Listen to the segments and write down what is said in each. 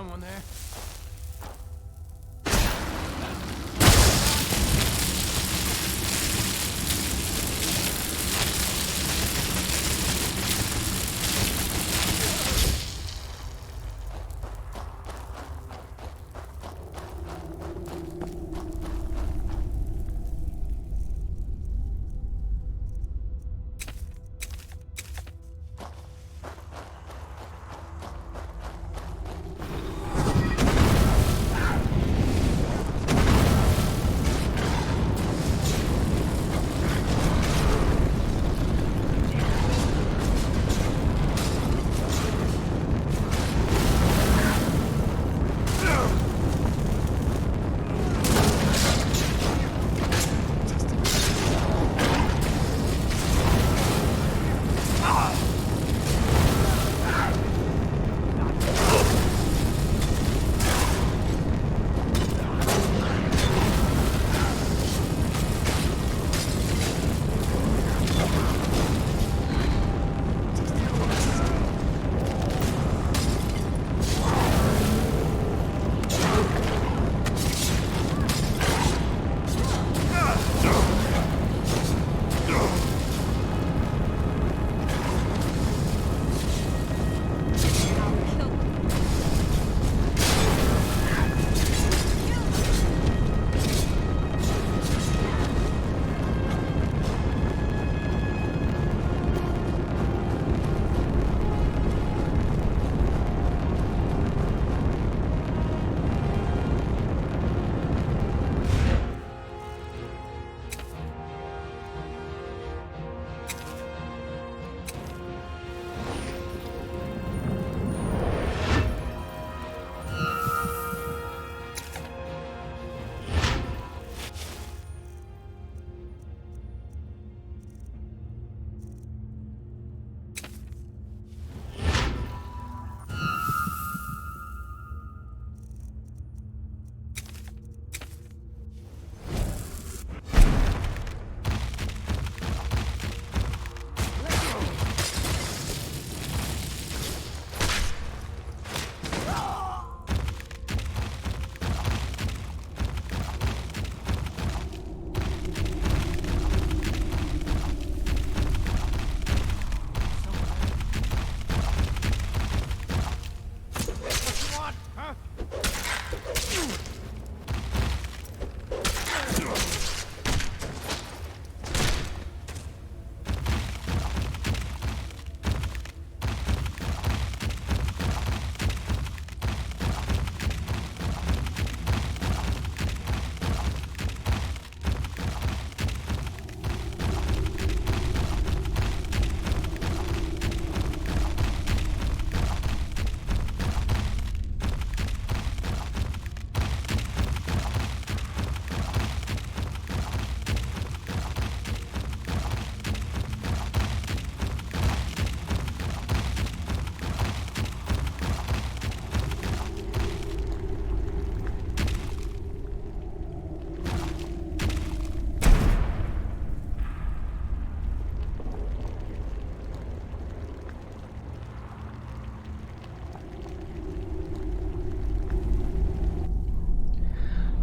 someone there?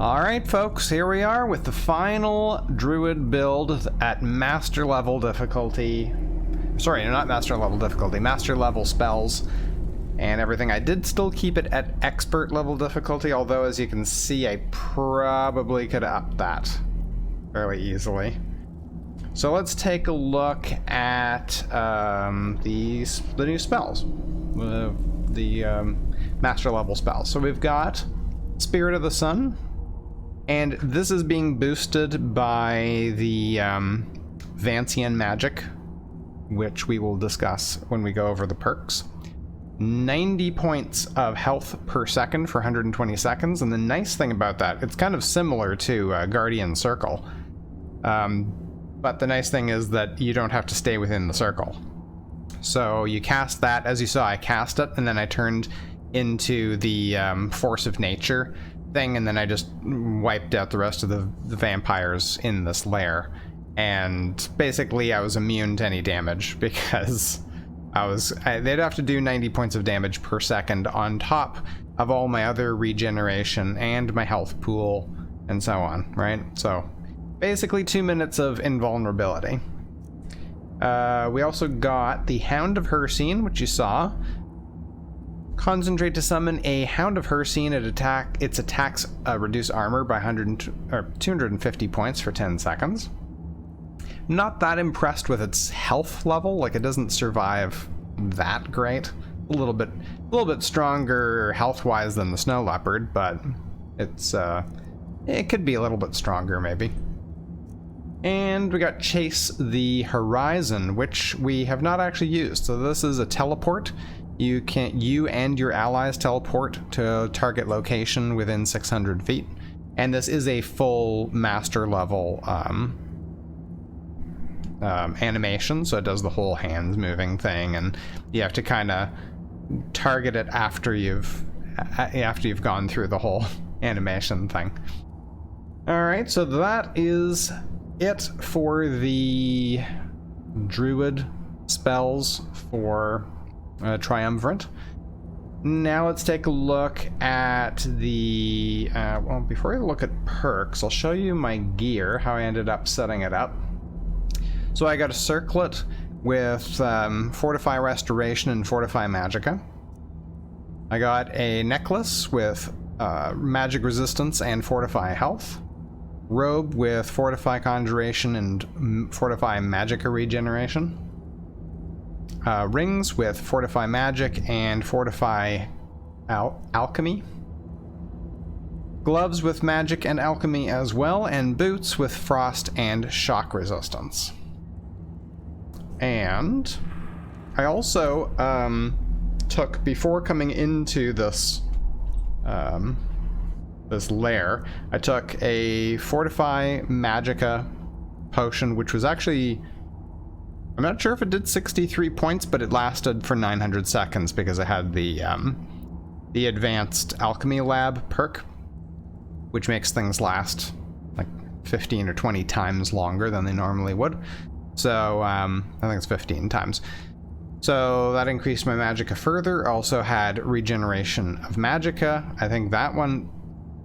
Alright folks, here we are with the final Druid build at master level difficulty. Sorry, not master level difficulty, master level spells and everything. I did still keep it at expert level difficulty, although as you can see I probably could up that fairly easily. So let's take a look at the new spells, the master level spells. So we've got Spirit of the Sun, and this is being boosted by the Vancian magic, which we will discuss when we go over the perks. 90 points of health per second for 120 seconds, and the nice thing about that, it's kind of similar to Guardian Circle, but the nice thing is that you don't have to stay within the circle. So you cast that, as you saw, I cast it, and then I turned into the Force of Nature thing, and then I just wiped out the rest of the vampires in this lair. And basically I was immune to any damage because they'd have to do 90 points of damage per second on top of all my other regeneration and my health pool and so on, right? So basically 2 minutes of invulnerability. We also got the Hound of Hircine, which you saw. Concentrate to summon a Hound of Hircine. Its attacks reduce armor by 250 points for 10 seconds. Not that impressed with its health level. Like, it doesn't survive that great. A little bit stronger health-wise than the Snow Leopard, but it could be a little bit stronger maybe. And we got Chase the Horizon, which we have not actually used. So this is a teleport. You and your allies teleport to a target location within 600 feet. And this is a full master level animation, so it does the whole hands moving thing, and you have to kind of target it after you've gone through the whole animation thing. All right, so that is it for the Druid spells for Triumvirate. Now let's take a look at the well, before we look at perks, I'll show you my gear, how I ended up setting it up. So I got a circlet with Fortify Restoration and Fortify Magicka. I got a necklace with Magic Resistance and Fortify Health. Robe with Fortify Conjuration and Fortify Magicka Regeneration. Rings with Fortify Magic and Fortify Alchemy. Gloves with Magic and Alchemy as well, and boots with Frost and Shock Resistance. And I also took, before coming into this this lair, I took a Fortify Magicka potion, which was actually, I'm not sure if it did 63 points, but it lasted for 900 seconds because I had the Advanced Alchemy Lab perk, which makes things last like 15 or 20 times longer than they normally would. So I think it's 15 times. So that increased my Magicka further. Also had Regeneration of Magicka. I think that one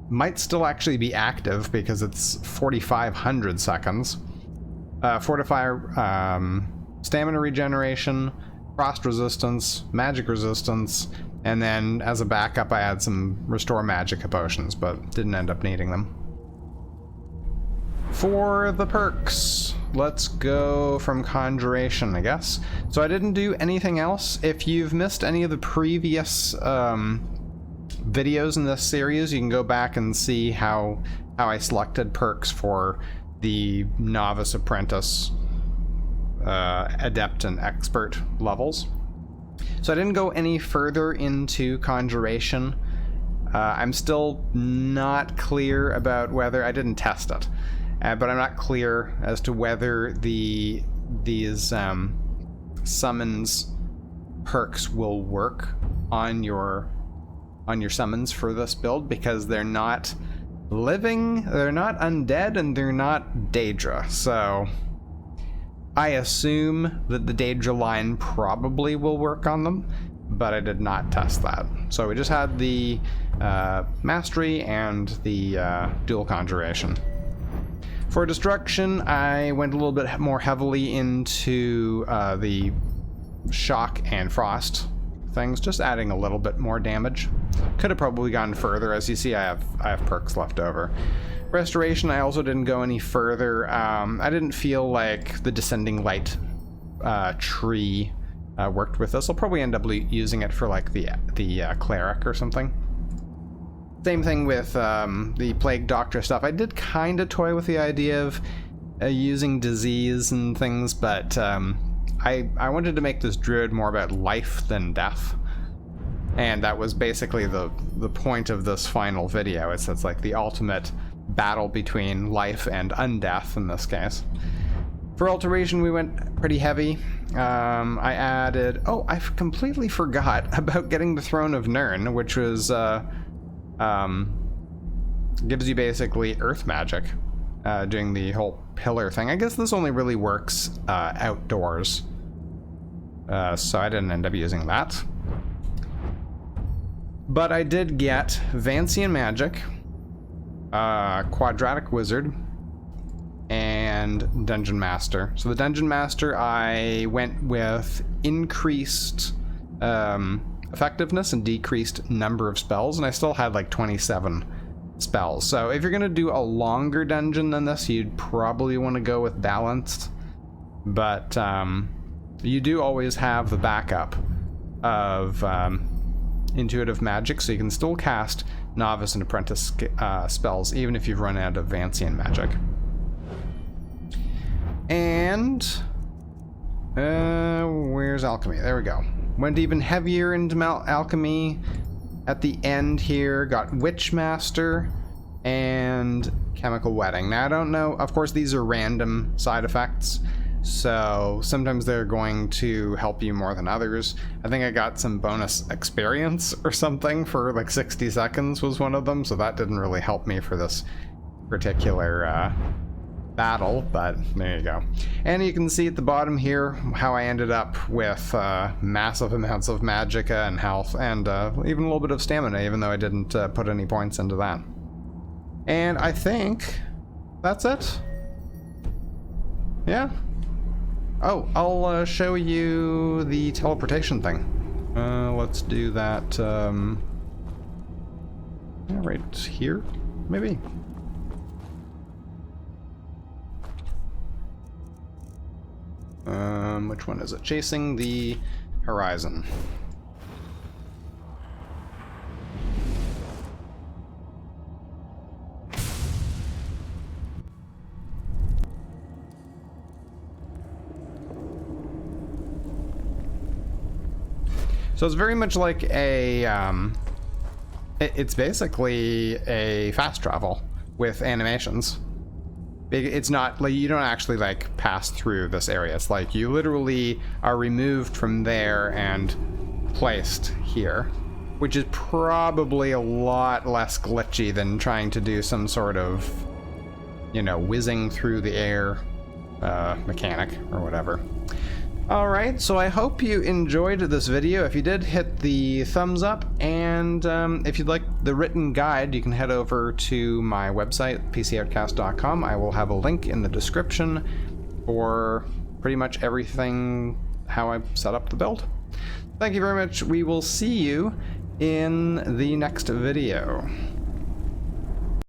might still actually be active because it's 4,500 seconds. Fortify Stamina Regeneration, Frost Resistance, Magic Resistance, and then as a backup I had some Restore Magicka potions, but didn't end up needing them. For the perks, let's go from Conjuration, I guess. So I didn't do anything else. If you've missed any of the previous videos in this series, you can go back and see how I selected perks for the Novice, Apprentice, Adept, and Expert levels. So I didn't go any further into Conjuration. I'm still not clear about whether, I didn't test it. But I'm not clear as to whether these summons perks will work on your summons for this build, because they're not living, they're not undead, and they're not Daedra. So I assume that the Daedra line probably will work on them, but I did not test that. So we just had the Mastery and the Dual Conjuration. For Destruction, I went a little bit more heavily into the Shock and Frost things, just adding a little bit more damage. Could have probably gone further. As you see, I have perks left over. Restoration, I also didn't go any further. I didn't feel like the Descending Light tree worked with this. I'll probably end up using it for like the Cleric or something. Same thing with the Plague Doctor stuff. I did kind of toy with the idea of using disease and things, but I wanted to make this Druid more about life than death. And that was basically the point of this final video. It's like the ultimate battle between life and undeath in this case. For Alteration, we went pretty heavy. I added... Oh, I completely forgot about getting the Throne of Nirn, which was... gives you basically earth magic, doing the whole pillar thing. I guess this only really works outdoors. so I didn't end up using that. But I did get Vancian Magic, Quadratic Wizard, and Dungeon Master. So the Dungeon Master, I went with increased effectiveness and decreased number of spells, and I still had like 27 spells. So if you're going to do a longer dungeon than this, you'd probably want to go with balanced. But you do always have the backup of intuitive magic, so you can still cast novice and apprentice spells even if you've run out of Vancian magic. And where's alchemy? There we go. Went even heavier into alchemy at the end here. Got Witchmaster and Chemical Wedding. Now I don't know, of course these are random side effects, so sometimes they're going to help you more than others. I think I got some bonus experience or something for like 60 seconds was one of them, so that didn't really help me for this particular battle, but there you go. And you can see at the bottom here how I ended up with massive amounts of magicka and health, and even a little bit of stamina, even though I didn't put any points into that. And I think that's it. Yeah. Oh, I'll show you the teleportation thing. Let's do that right here, maybe. Which one is it? Chasing the Horizon. So it's very much like a, it's basically a fast travel with animations. It's not like you don't actually like pass through this area. It's like you literally are removed from there and placed here, which is probably a lot less glitchy than trying to do some sort of, you know, whizzing through the air mechanic or whatever. Alright, so I hope you enjoyed this video. If you did, hit the thumbs up, and if you'd like the written guide, you can head over to my website, pcoutcast.com. I will have a link in the description for pretty much everything, how I set up the build. Thank you very much. We will see you in the next video.